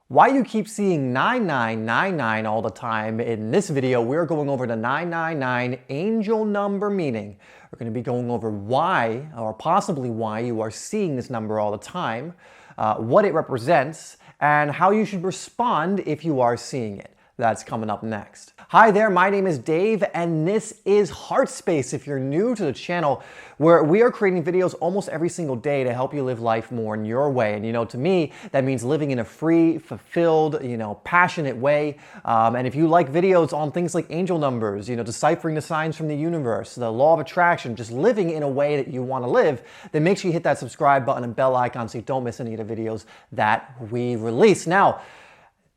Why you keep seeing 9999 all the time. In this video, we're going over the 999 angel number meaning. We're going to be going over why, or possibly why, you are seeing this number all the time, what it represents, and how you should respond if you are seeing it. That's coming up next. Hi there, my name is Dave, and this is HeartSpace. If you're new to the channel, where we are creating videos almost every single day to help you live life more in your way. And to me, that means living in a free, fulfilled, passionate way. And if you like videos on things like angel numbers, deciphering the signs from the universe, the law of attraction, just living in a way that you want to live, then make sure you hit that subscribe button and bell icon so you don't miss any of the videos that we release. Now,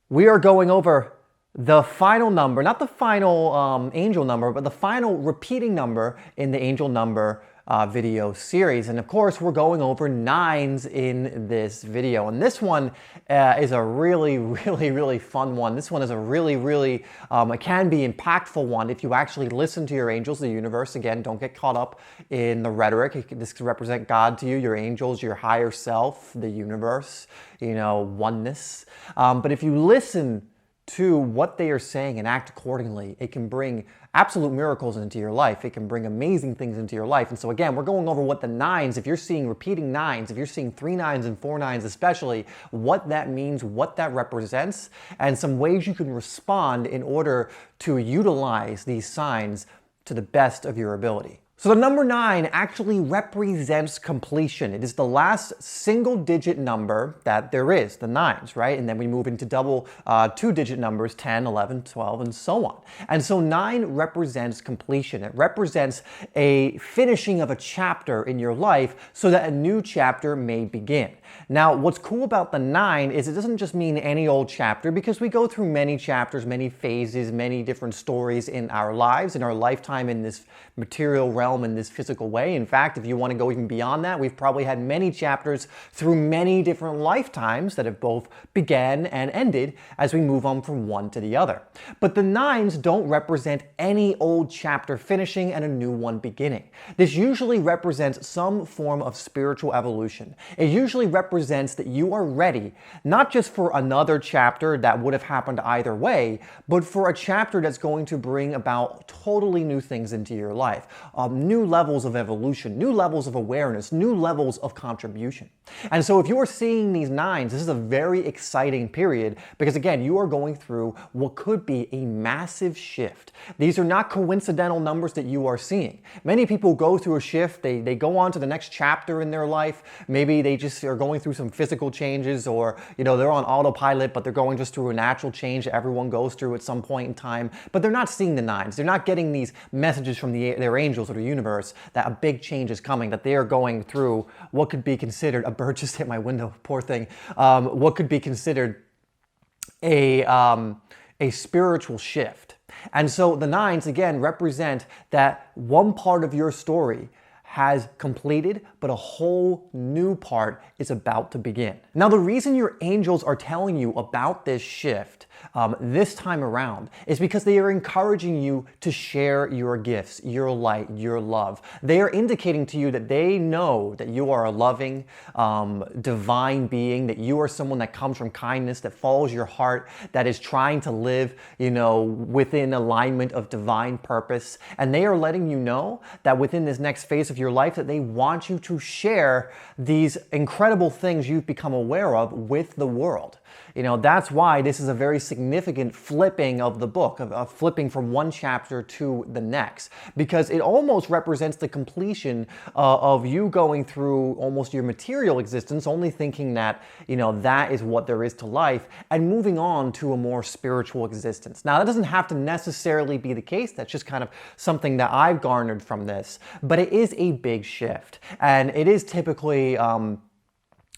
we are going over the final number, not the final angel number, but the final repeating number in the angel number video series. And of course, we're going over nines in this video. And this one is a really fun one. This one is a really, it can be impactful one if you actually listen to your angels, the universe. Again, don't get caught up in the rhetoric. This could represent God to you, your angels, your higher self, the universe, oneness. But if you listen to what they are saying and act accordingly, it can bring absolute miracles into your life. It can bring amazing things into your life. And so again, we're going over what the nines, if you're seeing repeating nines, if you're seeing 3 nines and 4 nines especially, what that means, what that represents, and some ways you can respond in order to utilize these signs to the best of your ability. So the number 9 actually represents completion. It is the last single-digit number that there is, the nines, right? And then we move into double two-digit numbers, 10, 11, 12, and so on. And so 9 represents completion. It represents a finishing of a chapter in your life so that a new chapter may begin. Now, what's cool about the 9 is it doesn't just mean any old chapter, because we go through many chapters, many phases, many different stories in our lives, in our lifetime, in this material realm, in this physical way. In fact, if you want to go even beyond that, we've probably had many chapters through many different lifetimes that have both began and ended as we move on from one to the other. But the nines don't represent any old chapter finishing and a new one beginning. This usually represents some form of spiritual evolution. It usually represents that you are ready, not just for another chapter that would have happened either way, but for a chapter that's going to bring about totally new things into your life. New levels of evolution, new levels of awareness, new levels of contribution. And so if you are seeing these nines, this is a very exciting period because again, you are going through what could be a massive shift. These are not coincidental numbers that you are seeing. Many people go through a shift, they go on to the next chapter in their life. Maybe they just are going through some physical changes, or they're on autopilot, but they're going just through a natural change that everyone goes through at some point in time. But they're not seeing the nines. They're not getting these messages from their angels or the universe that a big change is coming, that they are going through what could be considered, a bird just hit my window, poor thing, what could be considered a spiritual shift. And so the nines, again, represent that one part of your story has completed, but a whole new part is about to begin. Now, the reason your angels are telling you about this shift this time around is because they are encouraging you to share your gifts, your light, your love. They are indicating to you that they know that you are a loving, divine being, that you are someone that comes from kindness, that follows your heart, that is trying to live, within alignment of divine purpose. And they are letting you know that within this next phase of your life that they want you to share these incredible things you've become aware of with the world. That's why this is a very significant flipping of the book, of flipping from one chapter to the next, because it almost represents the completion of you going through almost your material existence, only thinking that, that is what there is to life, and moving on to a more spiritual existence. Now, that doesn't have to necessarily be the case. That's just kind of something that I've garnered from this, but it is a big shift, and it is typically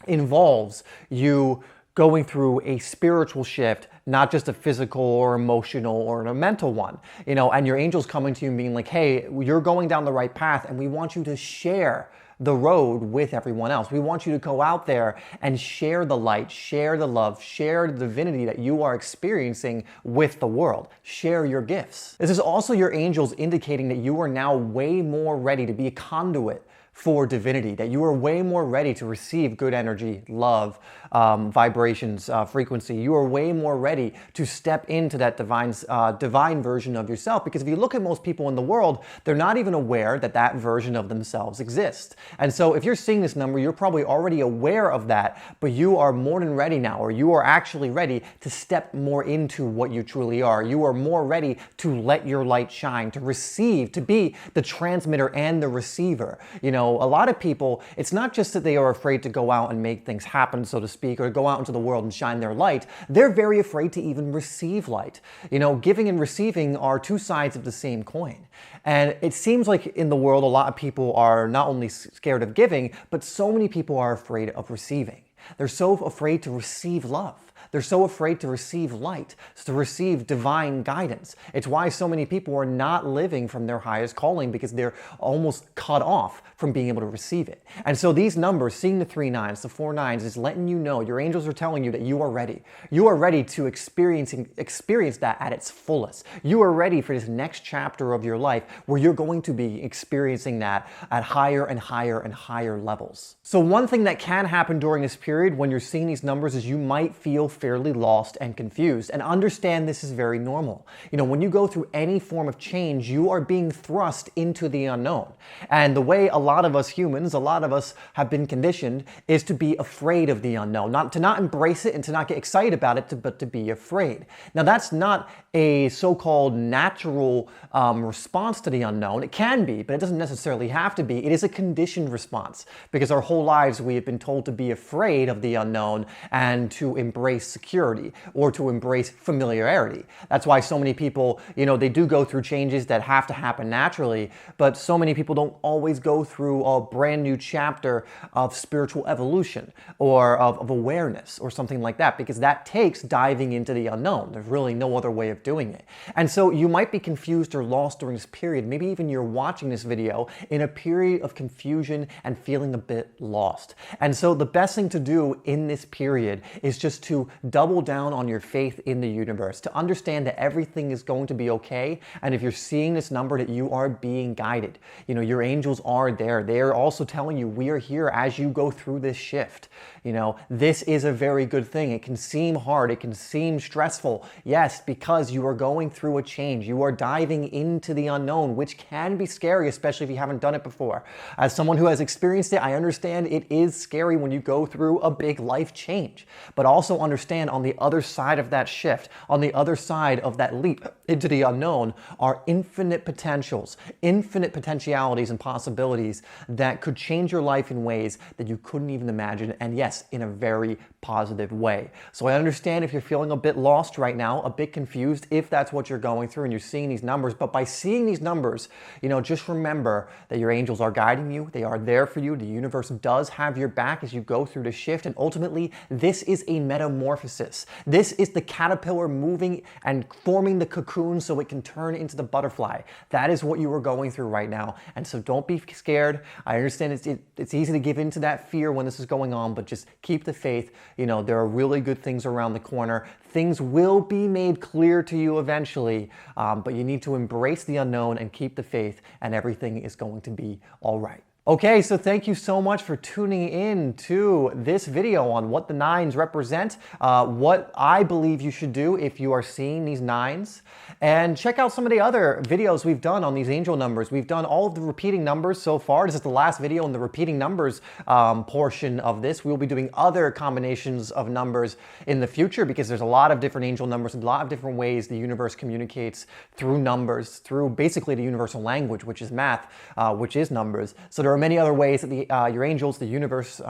involves you going through a spiritual shift, not just a physical or emotional or a mental one, and your angels coming to you and being like, hey, you're going down the right path and we want you to share the road with everyone else. We want you to go out there and share the light, share the love, share the divinity that you are experiencing with the world. Share your gifts. This is also your angels indicating that you are now way more ready to be a conduit for divinity, that you are way more ready to receive good energy, love, vibrations, frequency. You are way more ready to step into that divine version of yourself, because if you look at most people in the world, they're not even aware that that version of themselves exists. And so if you're seeing this number, you're probably already aware of that, but you are more than ready now, or you are actually ready to step more into what you truly are. You are more ready to let your light shine, to receive, to be the transmitter and the receiver. You know, a lot of people, it's not just that they are afraid to go out and make things happen, so to speak, or go out into the world and shine their light. They're very afraid to even receive light. You know, giving and receiving are two sides of the same coin. And it seems like in the world, a lot of people are not only scared of giving, but so many people are afraid of receiving. They're so afraid to receive love. They're so afraid to receive light, to receive divine guidance. It's why so many people are not living from their highest calling, because they're almost cut off from being able to receive it. And so these numbers, seeing the 3 9s, the 4 9s, is letting you know, your angels are telling you that you are ready. You are ready to experience that at its fullest. You are ready for this next chapter of your life where you're going to be experiencing that at higher and higher and higher levels. So one thing that can happen during this period when you're seeing these numbers is you might feel fairly lost and confused, and understand this is very normal. You know, when you go through any form of change, you are being thrust into the unknown. And the way a lot of us humans, a lot of us have been conditioned, is to be afraid of the unknown, to not embrace it and to not get excited about it, but to be afraid. Now that's not a so-called natural response to the unknown. It can be, but it doesn't necessarily have to be. It is a conditioned response, because our whole lives we have been told to be afraid of the unknown and to embrace security or to embrace familiarity. That's why so many people, you know, they do go through changes that have to happen naturally, but so many people don't always go through a brand new chapter of spiritual evolution or of awareness or something like that, because that takes diving into the unknown. There's really no other way of doing it. And so you might be confused or lost during this period. Maybe even you're watching this video in a period of confusion and feeling a bit lost. And so the best thing to do in this period is just to double down on your faith in the universe, to understand that everything is going to be okay. And if you're seeing this number, that you are being guided. You know, your angels are there. They are also telling you, we are here as you go through this shift. You know, this is a very good thing. It can seem hard. It can seem stressful. Yes, because you are going through a change. You are diving into the unknown, which can be scary, especially if you haven't done it before. As someone who has experienced it, I understand it is scary when you go through a big life change. But also understand, on the other side of that shift, on the other side of that leap into the unknown, are infinite potentials, infinite potentialities and possibilities that could change your life in ways that you couldn't even imagine. And yes, in a very positive way. So I understand if you're feeling a bit lost right now, a bit confused, if that's what you're going through and you're seeing these numbers. But by seeing these numbers, you know, just remember that your angels are guiding you. They are there for you. The universe does have your back as you go through the shift. And ultimately, this is a metamorphosis. This is the caterpillar moving and forming the cocoon so it can turn into the butterfly. That is what you are going through right now. And so don't be scared. I understand it's easy to give into that fear when this is going on, but just keep the faith. You know, there are really good things around the corner. Things will be made clear to you eventually, but you need to embrace the unknown and keep the faith, and everything is going to be all right. Okay, so thank you so much for tuning in to this video on what the 9s represent, what I believe you should do if you are seeing these 9s, and check out some of the other videos we've done on these angel numbers. We've done all of the repeating numbers so far. This is the last video in the repeating numbers portion of this. We will be doing other combinations of numbers in the future, because there's a lot of different angel numbers, a lot of different ways the universe communicates through numbers, through basically the universal language, which is math, which is numbers. So there are many other ways that your angels, the universe,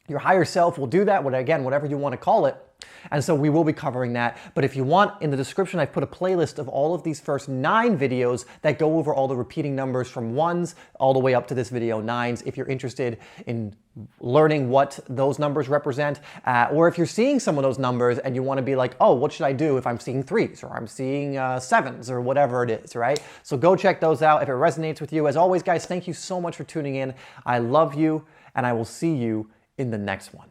your higher self will do that, whatever you want to call it. And so we will be covering that. But if you want, in the description, I've put a playlist of all of these first 9 videos that go over all the repeating numbers from 1s all the way up to this video, 9s, if you're interested in learning what those numbers represent, or if you're seeing some of those numbers and you want to be like, oh, what should I do if I'm seeing 3s or I'm seeing 7s or whatever it is, right? So go check those out if it resonates with you. As always, guys, thank you so much for tuning in. I love you, and I will see you in the next one.